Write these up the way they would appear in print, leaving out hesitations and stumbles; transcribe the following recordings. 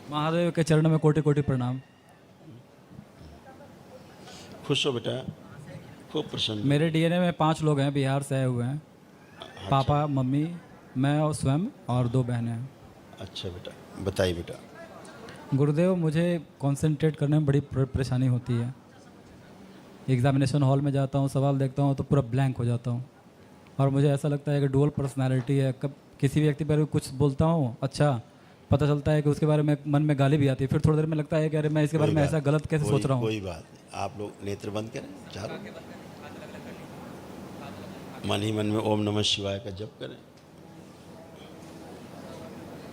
महादेव के चरण में कोटि कोटि प्रणाम। खुश हो बेटा, खूब प्रसन्न। मेरे डीएनए में 5 लोग हैं, बिहार से आए हुए हैं। पापा, मम्मी, मैं और स्वयं और 2 बहनें हैं। अच्छा बेटा, बताइए बेटा। गुरुदेव, मुझे कंसंट्रेट करने में बड़ी परेशानी होती है। एग्जामिनेशन हॉल में जाता हूँ, सवाल देखता हूँ तो पूरा ब्लैंक हो जाता हूँ और मुझे ऐसा लगता है कि डुअल पर्सनालिटी है। कब किसी व्यक्ति पर कुछ बोलता हूँ, अच्छा पता चलता है कि उसके बारे में मन में गाली भी आती है। फिर थोड़ी देर में लगता है कि अरे मैं इसके बारे में ऐसा गलत कैसे सोच रहा हूँ। कोई बात नहीं, आप लोग नेत्र बंद करें, चारों मन ही मन में ओम नमः शिवाय का जप करें।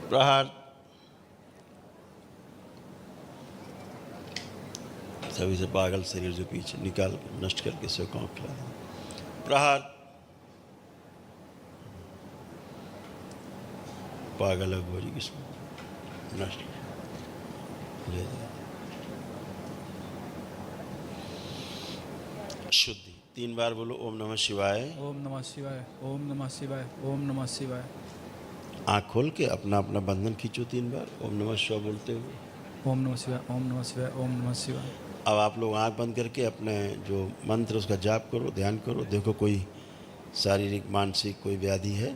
प्रहार। सभी से पागल शरीर जो पीछे निकाल के नष्ट करके सब काम खिला दें। प्रहार। पागल अघोरी किस्म नष्ट ले जाए। शुद्धि। 3 बार बोलो ओम नमः शिवाय। ओम नमः शिवाय, ओम नमः शिवाय, ओम नमः शिवाय। आँख खोल के अपना अपना बंधन खींचो 3 बार ओम नमः शिवाय बोलते हुए। ओम नमः शिवाय, ओम नमः शिवाय, ओम नमः शिवाय। अब आप लोग आँख बंद करके अपने जो मंत्र उसका जाप करो, ध्यान करो। देखो कोई शारीरिक मानसिक कोई व्याधि है?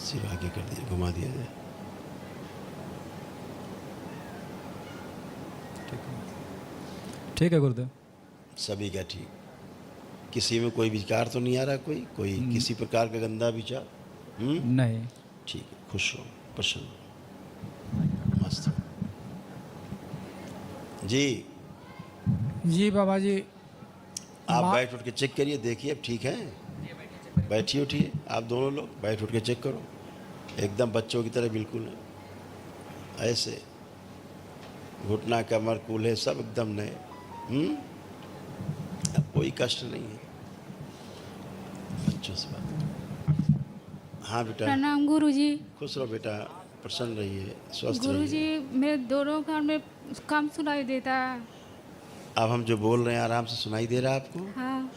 सिर आगे कर दिया, घुमा दिया जाए। ठीक है गुरुदेव। सभी का ठीक। किसी में कोई विकार तो नहीं आ रहा? कोई किसी प्रकार का गंदा विचार? नहीं। ठीक है, खुश हो, प्रसन्न हो, मस्त हो। जी जी बाबा जी। आप बैठ उठ के चेक करिए, देखिए अब ठीक है। बैठिए उठिए, आप दोनों लोग बैठ उठ के चेक करो। एकदम बच्चों की तरह बिल्कुल ऐसे घुटना कमर कूल्हे सब एकदम नए। अब कोई कष्ट नहीं है। बच्चों से बात। हाँ बेटा। प्रणाम गुरुजी। खुश रहो बेटा, प्रसन्न रहिए, स्वस्थ गुरुजी रहिए। मेरे दोनों कान में कम सुनाई देता है। अब हम जो बोल रहे हैं आराम से सुनाई दे रहा है आपको? हाँ।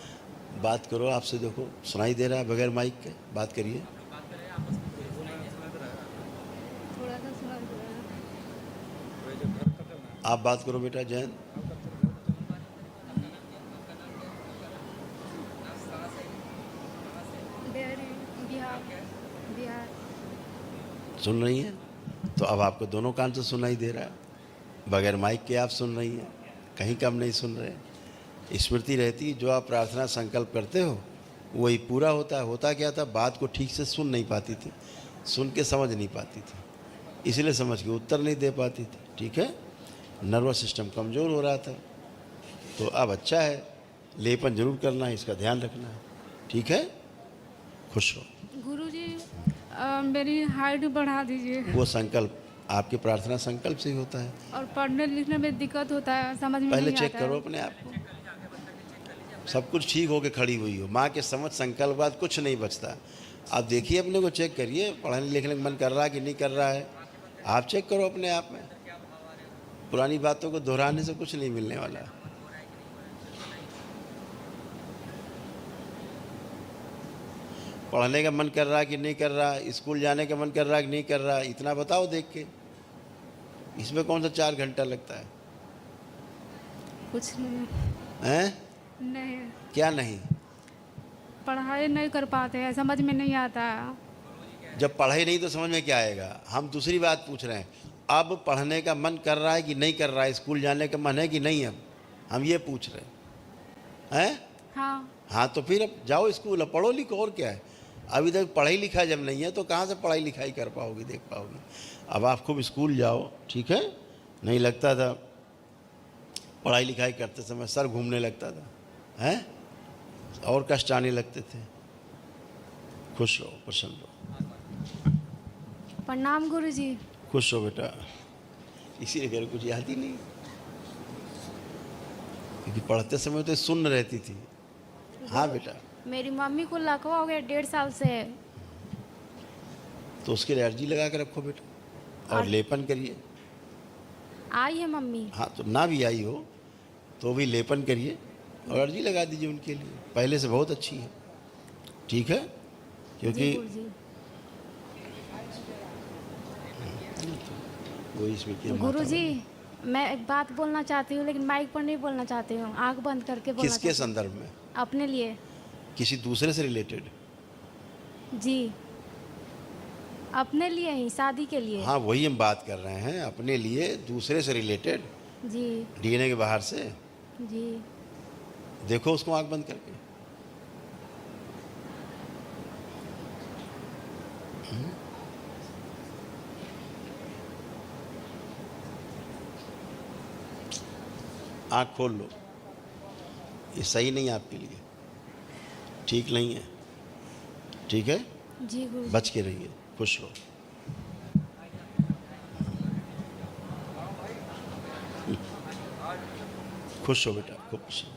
बात करो, आपसे देखो सुनाई दे रहा है बगैर माइक के? बात करिए। थोड़ा सा सुनाई दे रहा है। आप बात करो बेटा जैन। बिहार बिहार। सुन रही हैं? तो अब आपको दोनों कान से सुनाई दे रहा है, बगैर माइक के आप सुन रही हैं, कहीं कम नहीं सुन रहे। स्मृति रहती, जो आप प्रार्थना संकल्प करते हो वही पूरा होता है। होता क्या था, बात को ठीक से सुन नहीं पाती थी, सुन के समझ नहीं पाती थी, इसलिए समझ के उत्तर नहीं दे पाती थी। ठीक है, नर्वस सिस्टम कमज़ोर हो रहा था। तो अब अच्छा है, लेपन जरूर करना है, इसका ध्यान रखना है। ठीक है, खुश हो। गुरुजी मेरी हाइट बढ़ा दीजिए। वो संकल्प आपके प्रार्थना संकल्प से ही होता है। और पढ़ने लिखने में दिक्कत होता है, समझ में पहले नहीं चेक आता करो है। अपने आप को, सब कुछ ठीक होके खड़ी हुई हो। माँ के समझ संकल्प बाद कुछ नहीं बचता। आप देखिए, अपने को चेक करिए, पढ़ने लिखने का मन कर रहा है कि नहीं कर रहा है। आप चेक करो अपने आप में। पुरानी बातों को दोहराने से कुछ नहीं मिलने वाला। पढ़ने का मन कर रहा है कि नहीं कर रहा, स्कूल जाने का मन कर रहा है कि नहीं कर रहा, इतना बताओ देख के। इसमें कौन सा 4 घंटा लगता है? कुछ नहीं। हैं? नहीं, क्या नहीं? पढ़ाई नहीं कर पाते हैं, समझ में नहीं आता है। जब पढ़े नहीं तो समझ में क्या आएगा? हम दूसरी बात पूछ रहे हैं। अब पढ़ने का मन कर रहा है कि नहीं कर रहा है, स्कूल जाने का मन है कि नहीं? अब हम ये पूछ रहे हैं। हाँ। हाँ, तो फिर अब जाओ स्कूल, अब पढ़ो लिखो, और क्या है। अभी तक पढ़ाई लिखाई जब नहीं है तो कहाँ से पढ़ाई लिखाई कर पाओगी, देख पाओगी। अब आप खूब स्कूल जाओ, ठीक है। नहीं लगता था पढ़ाई लिखाई करते समय सर घूमने लगता था, हैं, और कष्ट आने लगते थे। खुश रहो, प्रसन्न रहो। प्रणाम गुरुजी। खुश हो बेटा, इसीलिए कह रहे कुछ याद ही नहीं, क्योंकि पढ़ते समय तो सुन्न रहती थी। हाँ बेटा। मेरी मम्मी को लकवा हो गया 1.5 साल से। तो उसके एलर्जी लगा के रखो बेटा, और लेपन करिए। आई है मम्मी। हाँ, तो ना भी आई हो तो भी लेपन करिए, और अर्जी लगा दीजिए उनके लिए, पहले से बहुत अच्छी है, ठीक है? क्योंकि जी गुरुजी। वो इसमें क्या गुरुजी मैं एक बात बोलना चाहती हूँ, लेकिन माइक पर नहीं बोलना चाहती हूँ, आंख बंद करके बोलना किसके चाहती संदर्भ में? हूँ। अपने लिए। किसी दूसरे से रिलेटेड? जी अपने लिए ही, शादी के लिए। हाँ, वही हम बात कर रहे हैं, अपने लिए दूसरे से रिलेटेड, जी डीएनए के बाहर से। जी देखो उसको आंख बंद करके। आंख खोल लो, ये सही नहीं है आपके लिए, ठीक नहीं है, ठीक है? जी गुरुजी। बच के रहिए, खुश रहो। खुश हो बेटा, खूब खुश हो।